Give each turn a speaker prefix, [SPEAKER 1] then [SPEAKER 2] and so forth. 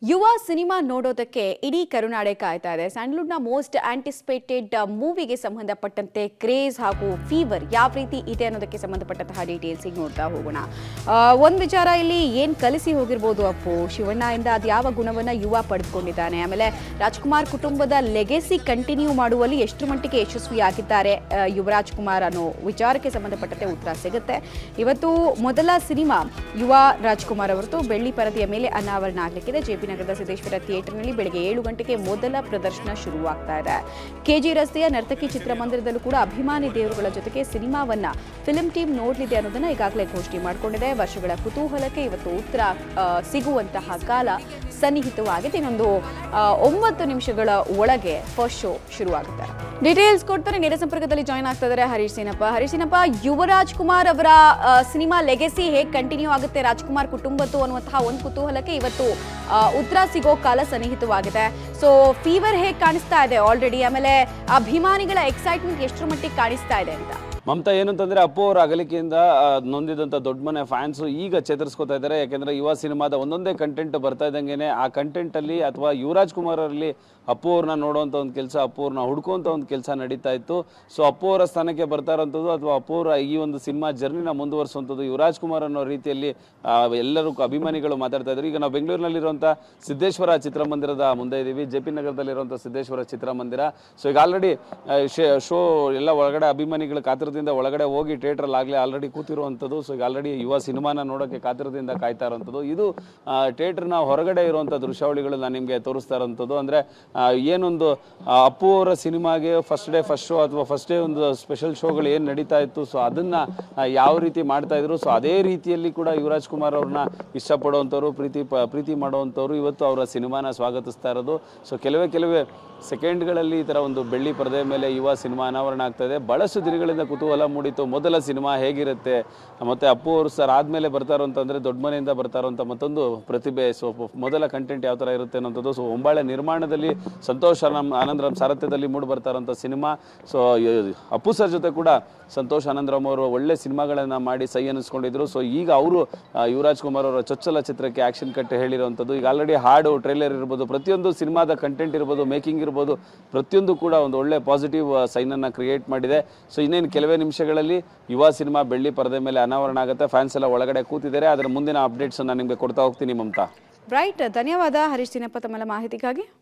[SPEAKER 1] ಯುವ ಸಿನಿಮಾ ನೋಡೋದಕ್ಕೆ ಇಡೀ ಕರುನಾಡೆ ಕಾಯ್ತಾ ಇದೆ. ಸ್ಯಾಂಡಲ್ವುಡ್ನ ಮೋಸ್ಟ್ ಆಂಟಿಸಿಪೇಟೆಡ್ ಮೂವಿಗೆ ಸಂಬಂಧಪಟ್ಟಂತೆ ಕ್ರೇಜ್ ಹಾಗೂ ಫೀವರ್ ಯಾವ ರೀತಿ ಇದೆ ಅನ್ನೋದಕ್ಕೆ ಸಂಬಂಧಪಟ್ಟಂತಹ ಡೀಟೇಲ್ಸ್ ಈಗ ನೋಡ್ತಾ ಹೋಗೋಣ. ಒಂದು ವಿಚಾರ ಇಲ್ಲಿ ಏನು ಕಲಿಸಿ ಹೋಗಿರ್ಬೋದು ಅಪ್ಪು ಶಿವಣ್ಣ ಇಂದ ಅದು ಯಾವ ಗುಣವನ್ನ ಯುವ ಪಡೆದುಕೊಂಡಿದ್ದಾನೆ, ಆಮೇಲೆ ರಾಜ್ಕುಮಾರ್ ಕುಟುಂಬದ ಲೆಗೆಸಿ ಕಂಟಿನ್ಯೂ ಮಾಡುವಲ್ಲಿ ಎಷ್ಟು ಮಟ್ಟಿಗೆ ಯಶಸ್ವಿಯಾಗಿದ್ದಾರೆ ಯುವರಾಜ್ ಕುಮಾರ್ ಅನ್ನೋ ವಿಚಾರಕ್ಕೆ ಸಂಬಂಧಪಟ್ಟಂತೆ ಉತ್ತರ ಸಿಗುತ್ತೆ. ಇವತ್ತು ಮೊದಲ ಸಿನಿಮಾ ಯುವ ರಾಜ್ಕುಮಾರ್ ಅವರದು ಬೆಳ್ಳಿ ಪರದೆಯ ಮೇಲೆ ಅನಾವರಣ ಆಗಲಿಕ್ಕಿದೆ. ಜೆಪಿ ನಗರದ ಸಿದ್ದೇಶ್ವರ ಥಿಯೇಟರ್ನಲ್ಲಿ ಬೆಳಗ್ಗೆ 7 ಗಂಟೆಗೆ ಮೊದಲ ಪ್ರದರ್ಶನ ಶುರುವಾಗ್ತಾ ಇದೆ. ಕೆಜಿ ರಸ್ತೆಯ ನರ್ತಕಿ ಚಿತ್ರಮಂದಿರದಲ್ಲೂ ಕೂಡ ಅಭಿಮಾನಿ ದೇವರುಗಳ ಜೊತೆಗೆ ಸಿನಿಮಾವನ್ನ ಫಿಲ್ಮ್ ಟೀಮ್ ನೋಡಲಿದೆ ಅನ್ನೋದನ್ನ ಈಗಾಗಲೇ ಘೋಷಣೆ ಮಾಡಿಕೊಂಡಿದೆ. ವರ್ಷಗಳ ಕುತೂಹಲಕ್ಕೆ ಇವತ್ತು ಉತ್ತರ ಸಿಗುವಂತಹ ಕಾಲ ಸನ್ನಿಹಿತವಾಗಿದೆ. ಇನ್ನೊಂದು 9 ನಿಮಿಷಗಳ ಒಳಗೆ ಫಸ್ಟ್ ಶೋ ಶುರುವಾಗುತ್ತೆ. ಡೀಟೇಲ್ಸ್ ಕೊಡ್ತಾರೆ, ನೇರ ಸಂಪರ್ಕದಲ್ಲಿ ಜಾಯ್ನ್ ಆಗ್ತಾ ಇದ್ದಾರೆ ಹರೀಶ್ ಸೀನಪ್ಪ. ಯುವರಾಜ್ ಕುಮಾರ್ ಅವರ ಸಿನಿಮಾ ಲೆಗೆಸಿ ಹೇಗೆ ಕಂಟಿನ್ಯೂ ಆಗುತ್ತೆ ರಾಜ್ಕುಮಾರ್ ಕುಟುಂಬದ್ದು ಅನ್ನುವಂತಹ ಒಂದು ಕುತೂಹಲಕ್ಕೆ ಇವತ್ತು ಉತ್ತರ ಸಿಗೋ ಕಾಲ ಸನ್ನಿಹಿತವಾಗಿದೆ. ಸೊ ಫೀವರ್ ಹೇಗೆ ಕಾಣಿಸ್ತಾ ಇದೆ ಆಲ್ರೆಡಿ, ಆಮೇಲೆ ಅಭಿಮಾನಿಗಳ ಎಕ್ಸೈಟ್ಮೆಂಟ್ ಎಷ್ಟರ ಮಟ್ಟಿಗೆ ಕಾಣಿಸ್ತಾ ಇದೆ ಅಂತ?
[SPEAKER 2] ಮಮತಾ, ಏನಂತಂದ್ರೆ ಅಪ್ಪು ಅವರ ಅಗಲಿಕೆಯಿಂದ ನೊಂದಿದಂಥ ದೊಡ್ಡ ಮನೆ ಫ್ಯಾನ್ಸು ಈಗ ಚೇತರಿಸ್ಕೊತಾ ಇದ್ದಾರೆ. ಯಾಕೆಂದ್ರೆ ಯುವ ಸಿನಿಮಾದ ಒಂದೊಂದೇ ಕಂಟೆಂಟ್ ಬರ್ತಾ ಇದ್ದಂಗೆ ಆ ಕಂಟೆಂಟಲ್ಲಿ ಅಥವಾ ಯುವರಾಜ್ ಕುಮಾರ್ ಅವರಲ್ಲಿ ಅಪ್ಪು ಅವ್ರನ್ನ ನೋಡುವಂಥ ಒಂದು ಕೆಲಸ, ಅಪ್ಪು ಅವ್ರನ್ನ ಹುಡ್ಕುವಂಥ ಒಂದು ಕೆಲಸ ನಡೀತಾ ಇತ್ತು. ಸೊ ಅಪ್ಪು ಅವರ ಸ್ಥಾನಕ್ಕೆ ಬರ್ತಾ ಇರೋಂಥದ್ದು ಅಥವಾ ಅಪ್ಪು ಅವರ ಈ ಒಂದು ಸಿನಿಮಾ ಜರ್ನಿನ ಮುಂದುವರಿಸುವಂಥದ್ದು ಯುವರಾಜ್ ಕುಮಾರ್ ಅನ್ನೋ ರೀತಿಯಲ್ಲಿ ಎಲ್ಲರೂ ಅಭಿಮಾನಿಗಳು ಮಾತಾಡ್ತಾ ಇದ್ರು. ಈಗ ನಾವು ಬೆಂಗಳೂರಿನಲ್ಲಿರುವಂಥ ಸಿದ್ದೇಶ್ವರ ಚಿತ್ರಮಂದಿರದ ಮುಂದೆ ಇದ್ದೀವಿ, ಜೆ ಪಿ ನಗರದಲ್ಲಿರುವಂಥ ಸಿದ್ದೇಶ್ವರ ಚಿತ್ರಮಂದಿರ. ಸೊ ಈಗ ಆಲ್ರೆಡಿ ಶೋ ಎಲ್ಲ ಒಳಗಡೆ ಅಭಿಮಾನಿಗಳ ಕಾತರದಿಂದ ಒಳಗಡೆ ಹೋಗಿ ಥಿಯೇಟ್ರಲ್ಲಿ ಆಗಲೇ ಆಲ್ರೆಡಿ ಕೂತಿರುವಂಥದ್ದು. ಸೊ ಈಗ ಆಲ್ರೆಡಿ ಯುವ ಸಿನಿಮಾನ ನೋಡೋಕ್ಕೆ ಕಾತರದಿಂದ ಕಾಯ್ತಾ ಇರೋವಂಥದ್ದು. ಇದು ಥಿಯೇಟ್ರ್ನ ಹೊರಗಡೆ ಇರುವಂಥ ದೃಶ್ಯಾವಳಿಗಳು ನಾನು ನಿಮಗೆ ತೋರಿಸ್ತಾ ಇರೋವಂಥದ್ದು. ಅಂದರೆ ಏನೊಂದು ಅಪ್ಪು ಅವರ ಸಿನಿಮಾಗೆ ಫಸ್ಟ್ ಡೇ ಫಸ್ಟ್ ಶೋ ಅಥವಾ ಫಸ್ಟ್ ಡೇ ಒಂದು ಸ್ಪೆಷಲ್ ಶೋಗಳು ಏನು ನಡೀತಾ ಇತ್ತು, ಸೊ ಅದನ್ನು ಯಾವ ರೀತಿ ಮಾಡ್ತಾ ಇದ್ರು, ಸೊ ಅದೇ ರೀತಿಯಲ್ಲಿ ಕೂಡ ಯುವರಾಜ್ ಕುಮಾರ್ ಅವ್ರನ್ನ ಇಷ್ಟಪಡುವಂಥವ್ರು, ಪ್ರೀತಿ ಮಾಡುವಂಥವ್ರು ಇವತ್ತು ಅವರ ಸಿನಿಮಾನ ಸ್ವಾಗತಿಸ್ತಾ ಇರೋದು. ಸೊ ಕೆಲವೇ ಸೆಕೆಂಡ್ಗಳಲ್ಲಿ ಈ ಥರ ಒಂದು ಬೆಳ್ಳಿ ಪರದೆ ಮೇಲೆ ಯುವ ಸಿನಿಮಾ ಅನಾವರಣ ಆಗ್ತಾ ಇದೆ. ಭಾಳಷ್ಟು ದಿನಗಳಿಂದ ಕುತೂಹಲ ಮೂಡಿತು, ಮೊದಲ ಸಿನಿಮಾ ಹೇಗಿರುತ್ತೆ, ಮತ್ತು ಅಪ್ಪು ಅವರು ಸರ್ ಆದಮೇಲೆ ಬರ್ತಾ ಇರೋಂತಂದರೆ ದೊಡ್ಡ ಮನೆಯಿಂದ ಬರ್ತಾ ಇರೋಂಥ ಮತ್ತೊಂದು ಪ್ರತಿಭೆ. ಸೊ ಮೊದಲ ಕಂಟೆಂಟ್ ಯಾವ ಥರ ಇರುತ್ತೆ ಅನ್ನೋಂಥದ್ದು. ಸೊ ಒಂಬಾಳೆ ನಿರ್ಮಾಣದಲ್ಲಿ ಸಂತೋಷ್ ಆನಂದರಾಮ್ ಸಾರಥ್ಯದಲ್ಲಿ ಮೂಡಿ ಬರ್ತಾ ಇರೋಂಥ ಸಿನಿಮಾ. ಸೊ ಅಪ್ಪು ಸರ್ ಜೊತೆ ಕೂಡ ಸಂತೋಷ್ ಆನಂದರಾಮ್ ಅವರು ಒಳ್ಳೆ ಸಿನಿಮಾಗಳನ್ನು ಮಾಡಿ ಸೈ ಅನ್ನಿಸ್ಕೊಂಡಿದ್ರು. ಸೊ ಈಗ ಅವರು ಯುವರಾಜ್ ಕುಮಾರ್ ಅವರ ಚೊಚ್ಚಲ ಚಿತ್ರಕ್ಕೆ ಆ್ಯಕ್ಷನ್ ಕಟ್ ಹೇಳಿರುವಂಥದ್ದು. ಈಗ ಆಲ್ರೆಡಿ ಹಾಡು, ಟ್ರೈಲರ್ ಇರ್ಬೋದು, ಪ್ರತಿಯೊಂದು ಸಿನಿಮಾದ ಕಂಟೆಂಟ್ ಇರ್ಬೋದು, ಮೇಕಿಂಗ್ ಇರ್ಬೋದು, ಪ್ರತಿಯೊಂದು ಕೂಡ ಒಂದು ಒಳ್ಳೆ ಪಾಸಿಟಿವ್ ಸೈನನ್ನು ಕ್ರಿಯೇಟ್ ಮಾಡಿದೆ. ಸೊ ಇನ್ನೇನು ಕೆಲವೇ ನಿಮಿಷಗಳಲ್ಲಿ ಯುವ ಸಿನಿಮಾ ಬೆಳ್ಳಿ ಪರದೆ ಮೇಲೆ ಅನಾವರಣ ಆಗುತ್ತೆ. ಫ್ಯಾನ್ಸ್ ಎಲ್ಲ ಒಳಗಡೆ ಕೂತಿದ್ದಾರೆ. ಅದರ ಮುಂದಿನ ಅಪ್ಡೇಟ್ಸ್ ನಾನು ನಿಮಗೆ ಕೊಡ್ತಾ ಹೋಗ್ತೀನಿ ಮಮತಾ.
[SPEAKER 1] ರೈಟ್, ಧನ್ಯವಾದ ಹರೀಶ್ ಸೀನಪ್ಪ ತಮ್ಮೆಲ್ಲ ಮಾಹಿತಿಗಾಗಿ.